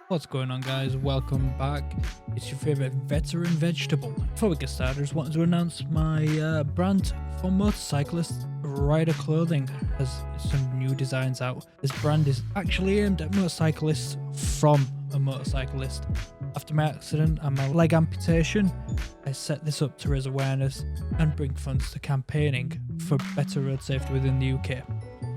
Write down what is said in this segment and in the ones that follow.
What's going on, guys? Welcome back. It's your favorite veteran vegetable. Before we get started, I just wanted to announce my brand for motorcyclists. Rider Clothing has some new designs out. This brand is actually aimed at motorcyclists from a motorcyclist. After my accident and my leg amputation, I set this up to raise awareness and bring funds to campaigning for better road safety within the UK.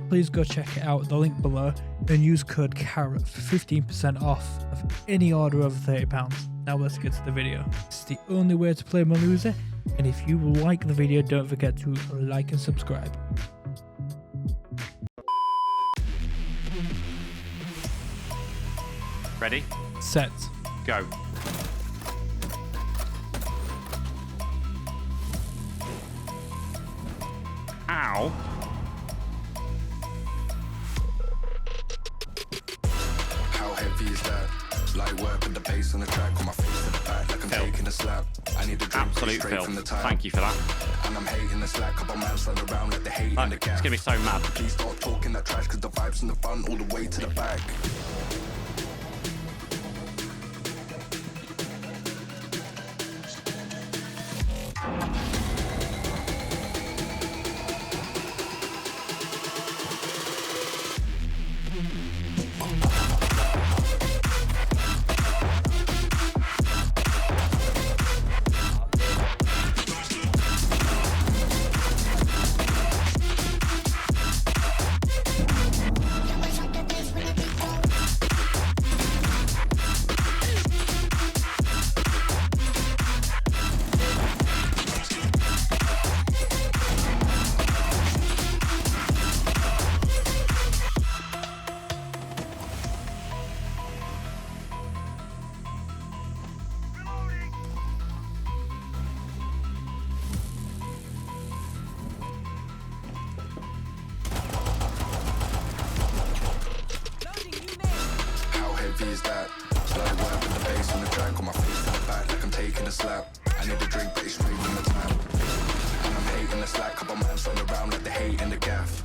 Please go check it out, the link below, and use code CARROT for 15% off of any order over £30. Now let's get to the video. It's the only way to play Melusi, and if you like the video, don't forget to like and subscribe. Ready? Set. Go. Ow. How heavy is that? Light work with the bass on the track, on my face to the back, like I'm taking a slap. I need a drink Absolute straight Phil. from the tap. Thank you for that. And I'm hating the slack, couple man stand around like the hate and the It's gap. gonna be so mad. Please stop talking that trash, cause the vibes in the front all the way to the back. Is that? Light work with the bass on the track, on my face to the back, like I'm taking a slap. I need a drink, but it's straight from the tap. And I'm hating the slack, couple man stand around like the hate and the gaff.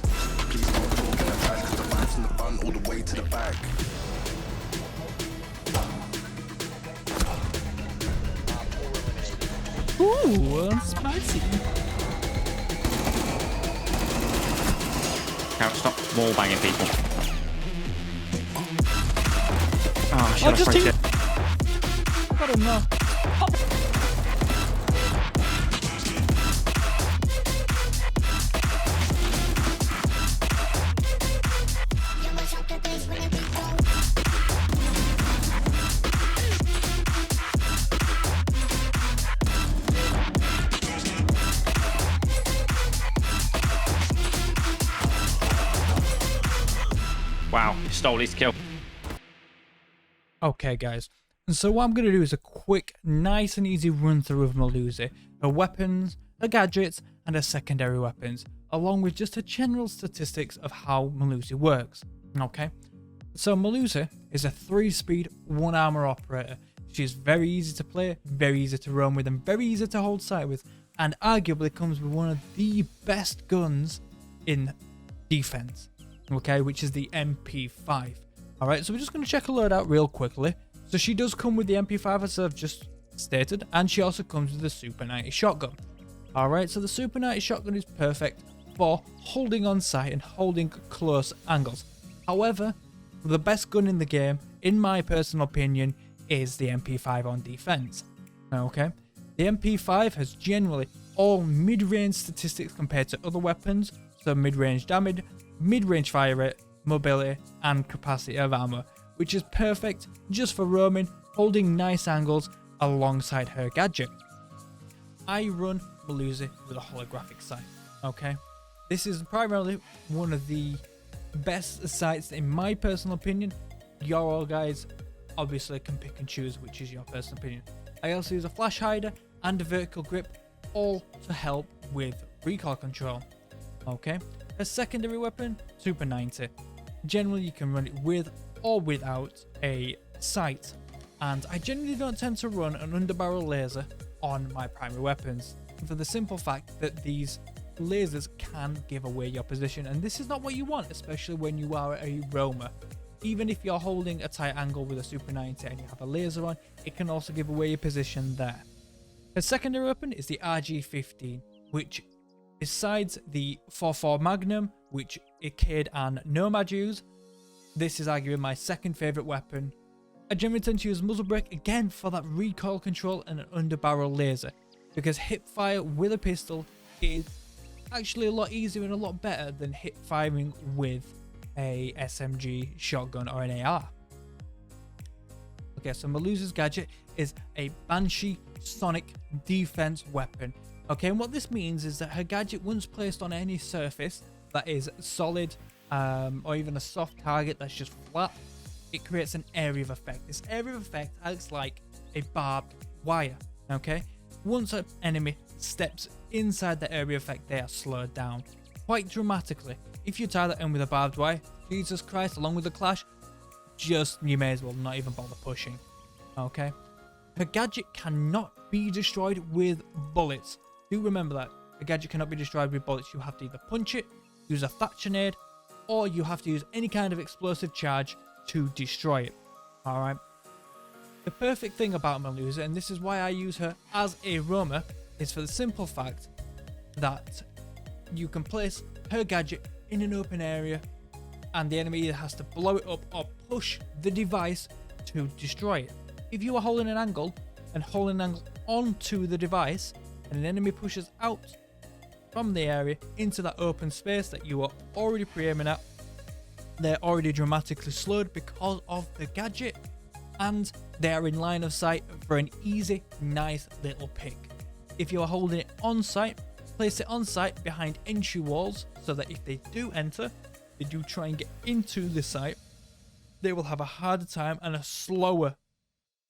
Please stop talking that trash, cause the vibes in the front all the way to the back. Ooh, spicy. Can't stop wall banging people. Oh, should I just sprint team. it? Got him now. Wow, stole his kill. Okay, guys, and so what I'm going to do is a quick, nice and easy run through of Melusi, her weapons, her gadgets, and her secondary weapons, along with just a general statistics of how Melusi works. Okay, so Melusi is a 3-speed, 1-armor operator. She's very easy to play, very easy to roam with, and very easy to hold sight with, and arguably comes with one of the best guns in defense, okay, which is the MP5. Alright, so we're just going to check her load out real quickly. So she does come with the MP5 as I've just stated, and she also comes with the Super 90 shotgun. Alright, so the Super 90 shotgun is perfect for holding on sight and holding close angles. However, the best gun in the game, in my personal opinion, is the MP5 on defense. Okay, the MP5 has generally all mid-range statistics compared to other weapons, so mid-range damage, mid-range fire rate, mobility, and capacity of ammo, which is perfect just for roaming, holding nice angles alongside her gadget. I run Melusi with a holographic sight. Okay, this is primarily one of the best sights in my personal opinion. You all guys obviously can pick and choose which is your personal opinion. I also use a flash hider and a vertical grip, all to help with recoil control. Okay, a secondary weapon, Super 90. Generally, you can run it with or without a sight, and I generally don't tend to run an underbarrel laser on my primary weapons for the simple fact that these lasers can give away your position, and this is not what you want, especially when you are a roamer. even if you're holding a tight angle with a Super 90 and you have a laser on, it can also give away your position there. The secondary weapon is the RG-15, which besides the 4.4 Magnum, which Ikade and Nomad use, this is arguably my second favourite weapon. I generally tend to use muzzle brake again for that recoil control and an underbarrel laser, because hip fire with a pistol is actually a lot easier and a lot better than hip firing with a SMG, shotgun or an AR. Okay, so Melusi's gadget is a Banshee sonic defense weapon. Okay, and what this means is that her gadget, once placed on any surface that is solid or even a soft target that's just flat, it creates an area of effect. This area of effect acts like a barbed wire. Okay, once an enemy steps inside the area of effect, they are slowed down quite dramatically. If you tie that in with a barbed wire, Jesus Christ, along with the clash, you may as well not even bother pushing. Okay, her gadget cannot be destroyed with bullets. Do remember that. A gadget cannot be destroyed with bullets. You have to either punch it, use a thatch grenade, or you have to use any kind of explosive charge to destroy it. Alright. The perfect thing about Melusi, and this is why I use her as a roamer, is for the simple fact that you can place her gadget in an open area and the enemy either has to blow it up or push the device to destroy it. If you are holding an angle and holding an angle onto the device and an enemy pushes out from the area into that open space that you are already pre-aiming at, they're already dramatically slowed because of the gadget, and they are in line of sight for an easy, nice little pick. If you are holding it on site, place it on site behind entry walls so that if they do enter, they do try and get into the site, they will have a harder time and a slower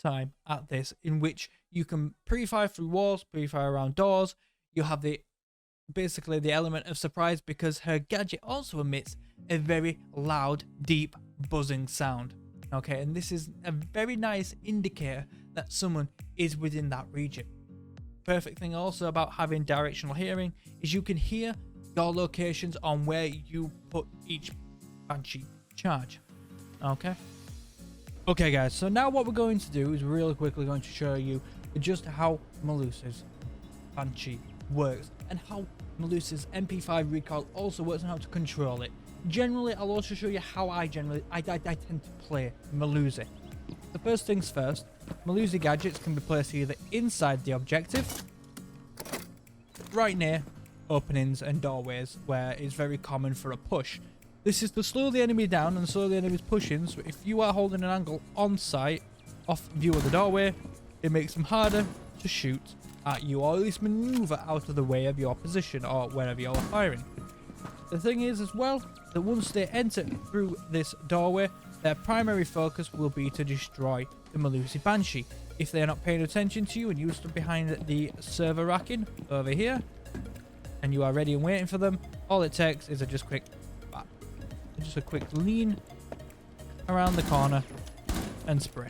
time at this, in which you can pre-fire through walls, pre-fire around doors. You have basically the element of surprise, because her gadget also emits a very loud, deep, buzzing sound. Okay, and this is a very nice indicator that someone is within that region. Perfect thing also about having directional hearing is you can hear your locations on where you put each Banshee charge. Okay guys, so now what we're going to do is really quickly going to show you just how Melusi's Banshee works and how Melusi's MP5 recoil also works and how to control it. Generally, I'll also show you how I tend to play Melusi. The first things first, Melusi gadgets can be placed either inside the objective, right near openings and doorways where it's very common for a push. This is to slow the enemy down and slow the enemy's pushing, so if you are holding an angle on site, off view of the doorway, it makes them harder to shoot at you, or at least maneuver out of the way of your position or wherever you're firing. The thing is as well, that once they enter through this doorway, their primary focus will be to destroy the Melusi Banshee. If they're not paying attention to you and you stood behind the server racking over here, and you are ready and waiting for them, all it takes is just a quick lean around the corner and spray.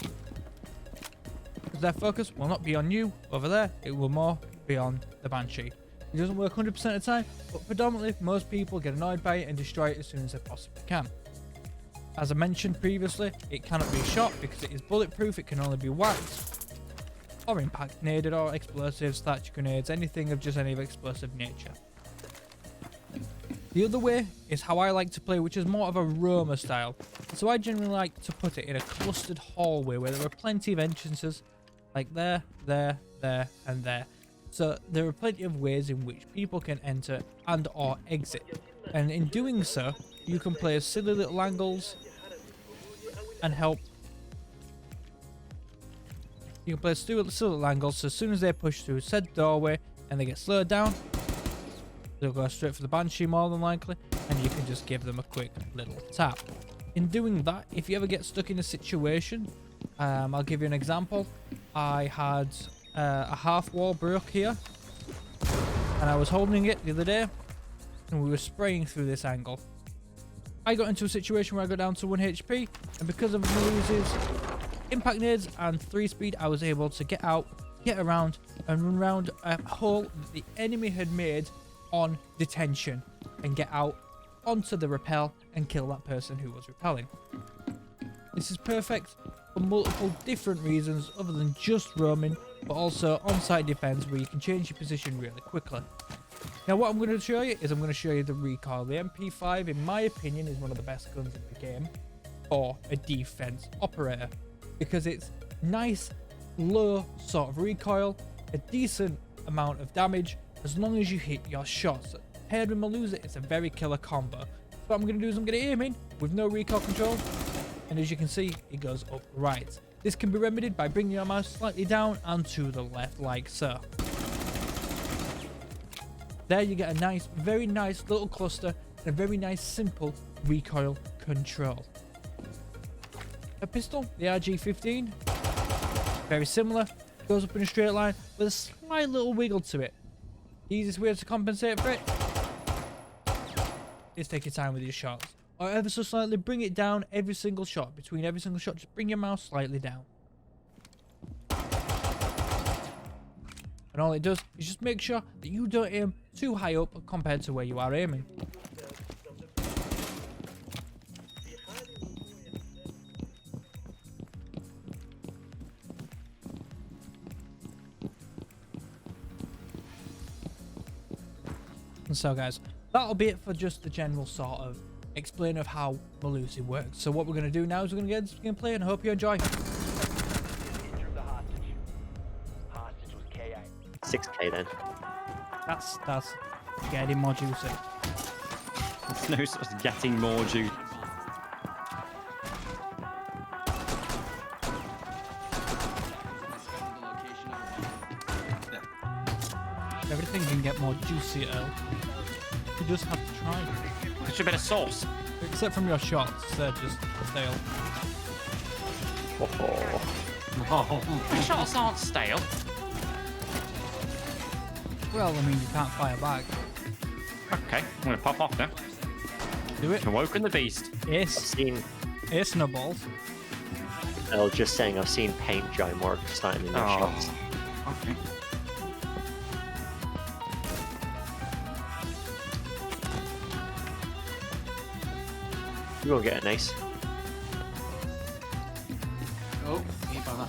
Their focus will not be on you over there, it will more be on the Banshee. It doesn't work 100% of the time, but predominantly most people get annoyed by it and destroy it as soon as they possibly can. As I mentioned previously, it cannot be shot because it is bulletproof. It can only be whacked or impact naded or explosives, thatch grenades, anything of just any of explosive nature. The other way is how I like to play, which is more of a roamer style. So I generally like to put it in a clustered hallway where there are plenty of entrances, like there, there, there, and there. So there are plenty of ways in which people can enter and or exit. And in doing so, you can play silly little angles and help. You can play silly little angles, so as soon as they push through said doorway and they get slowed down, they'll go straight for the Banshee more than likely, and you can just give them a quick little tap. In doing that, if you ever get stuck in a situation, I'll give you an example. I had a half wall broke here, and I was holding it the other day, and we were spraying through this angle. I got into a situation where I got down to 1 HP, and because of Melusi's impact nades and 3-speed, I was able to get out, get around, and run around a hole that the enemy had made on detention, and get out onto the rappel and kill that person who was rappelling. This is perfect for multiple different reasons other than just roaming, but also on-site defense where you can change your position really quickly. Now what I'm going to show you is I'm going to show you the recoil. The MP5 in my opinion is one of the best guns in the game for a defense operator because it's nice low sort of recoil, a decent amount of damage as long as you hit your shots. Paired with Melusi, it's a very killer combo. So what I'm going to do is I'm going to aim in with no recoil control, and as you can see it goes up right. This can be remedied by bringing your mouse slightly down and to the left like so. There you get a nice, very nice little cluster and a very nice simple recoil control. A pistol, the RG15, very similar, goes up in a straight line with a slight little wiggle to it. The easiest way to compensate for it is take your time with your shots, or ever so slightly bring it down every single shot. Between every single shot, just bring your mouse slightly down. And all it does is just make sure that you don't aim too high up compared to where you are aiming. And so guys, that'll be it for just the general sort of explain of how Melusi works. So what we're going to do now is we're going to get into gameplay and I hope you enjoy. 6K then. That's getting more juicy. It's no such getting more juice. Everything can get more juicy, Earl. You just have to try. It's a bit of sauce. Except from your shots, they're just stale. The shots aren't stale. Well, I mean, you can't fire back. Okay, I'm going to pop off now. Do it. Awoken the beast. I've Ace. seen, Ace snowballs. I was just saying, I've seen paint dry more starting in their shots. Okay. You will get a nice. Oh, ain't bother.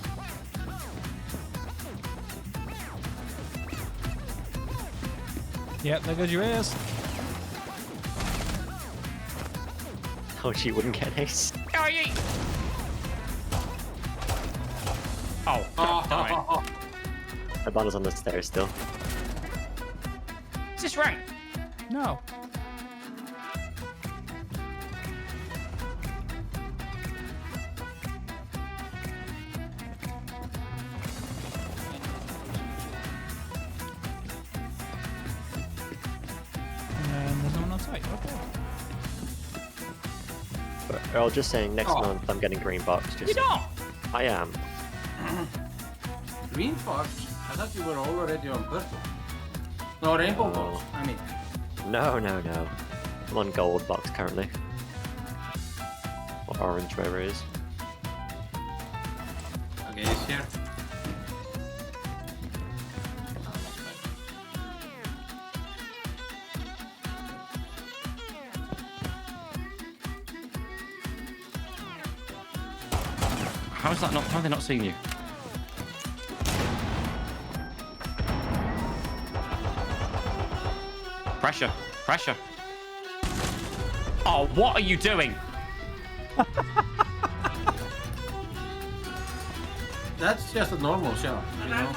Yep, there goes your ace. Oh, she wouldn't get a nice. Oh, ye! Oh, God damn it. The banner's on the stairs still. Is this right? No. And there's no one on site. Okay. But Earl just saying next month I'm getting green box. Just You're not! I am. Green box? I thought you were already on purple. No, rainbow box, I mean. No. I'm on gold box currently. Or orange, whatever it is. Okay, it's here. How's that not? How are they not seeing you? Pressure. Pressure. Oh, what are you doing? That's just a normal shot, you know?